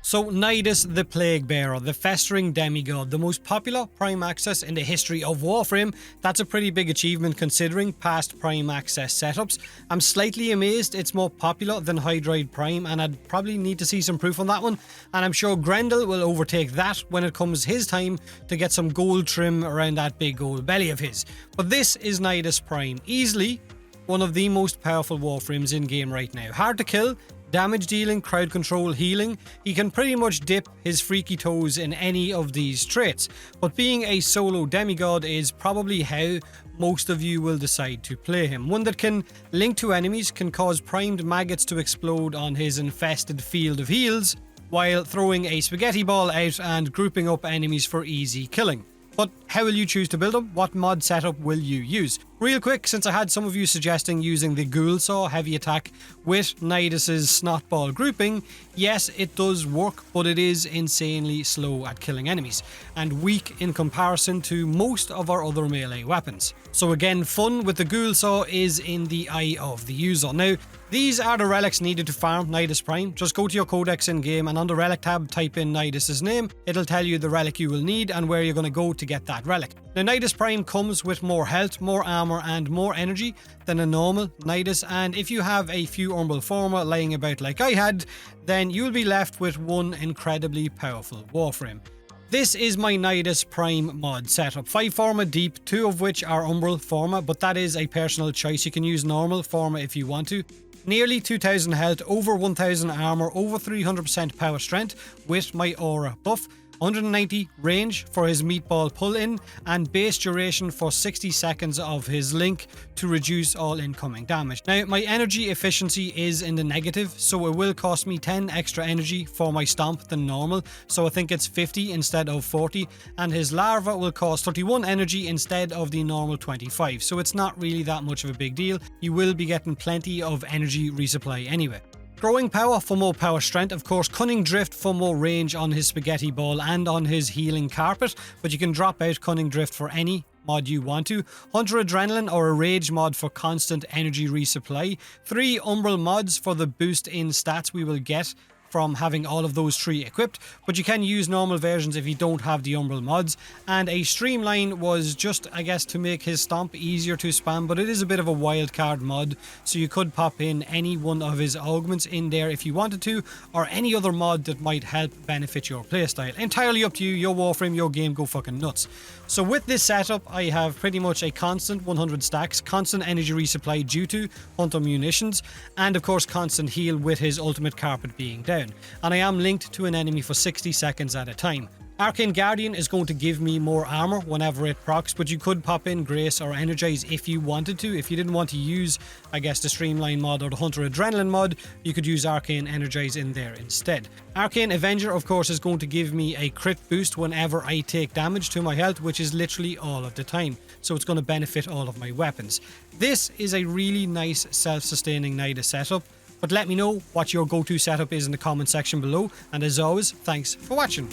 So Nidus the Plague Bearer, the festering demigod, the most popular Prime Access in the history of Warframe. That's a pretty big achievement considering past Prime Access setups. I'm slightly amazed it's more popular than Hydroid Prime, and I'd probably need to see some proof on that one. And I'm sure Grendel will overtake that when it comes his time to get some gold trim around that big gold belly of his. But this is Nidus Prime, easily one of the most powerful Warframes in game right now. Hard to kill, damage dealing, crowd control, healing. He can pretty much dip his freaky toes in any of these traits, but being a solo demigod is probably how most of you will decide to play him. One that can link to enemies, can cause primed maggots to explode on his infested field of heals, while throwing a spaghetti ball out and grouping up enemies for easy killing. But how will you choose to build him? What mod setup will you use? Real quick, since I had some of you suggesting using the Ghoul Saw heavy attack with Nidus's snotball grouping, yes, it does work, but it is insanely slow at killing enemies, and weak in comparison to most of our other melee weapons. So again, fun with the Ghoul Saw is in the eye of the user. Now, these are the relics needed to farm Nidus Prime. Just go to your codex in game and on the relic tab type in Nidus's name. It'll tell you the relic you will need and where you're going to go to get that relic. Now, Nidus Prime comes with more health, more armor and more energy than a normal Nidus, and if you have a few Umbral Forma lying about like I had, then you'll be left with one incredibly powerful Warframe. This is my Nidus Prime mod setup. 5 Forma deep, 2 of which are Umbral Forma, but that is a personal choice. You can use normal Forma if you want to. Nearly 2000 health, over 1000 armor, over 300% power strength with my aura buff. 190 range for his meatball pull-in, and base duration for 60 seconds of his link to reduce all incoming damage. Now, my energy efficiency is in the negative, so it will cost me 10 extra energy for my stomp than normal, so I think it's 50 instead of 40, and his larva will cost 31 energy instead of the normal 25, so it's not really that much of a big deal. You will be getting plenty of energy resupply anyway. Growing power for more power strength, of course, cunning drift for more range on his spaghetti ball and on his healing carpet, but you can drop out cunning drift for any mod you want to. Hunter Adrenaline or a rage mod for constant energy resupply. 3 umbral mods for the boost in stats we will get from having all of those 3 equipped, but you can use normal versions if you don't have the umbral mods. And a streamline was just, I guess, to make his stomp easier to spam, but it is a bit of a wildcard mod, so you could pop in any one of his augments in there if you wanted to, or any other mod that might help benefit your playstyle. Entirely up to you, your Warframe, your game, go fucking nuts. So with this setup, I have pretty much a constant 100 stacks, constant energy resupply due to Hunter munitions, and of course constant heal with his ultimate carpet being down. And I am linked to an enemy for 60 seconds at a time. Arcane Guardian is going to give me more armor whenever it procs, but you could pop in Grace or Energize if you wanted to. If you didn't want to use, I guess, the Streamline mod or the Hunter Adrenaline mod, you could use Arcane Energize in there instead. Arcane Avenger, of course, is going to give me a crit boost whenever I take damage to my health, which is literally all of the time. So it's going to benefit all of my weapons. This is a really nice self-sustaining Nidus setup, but let me know what your go-to setup is in the comment section below. And as always, thanks for watching.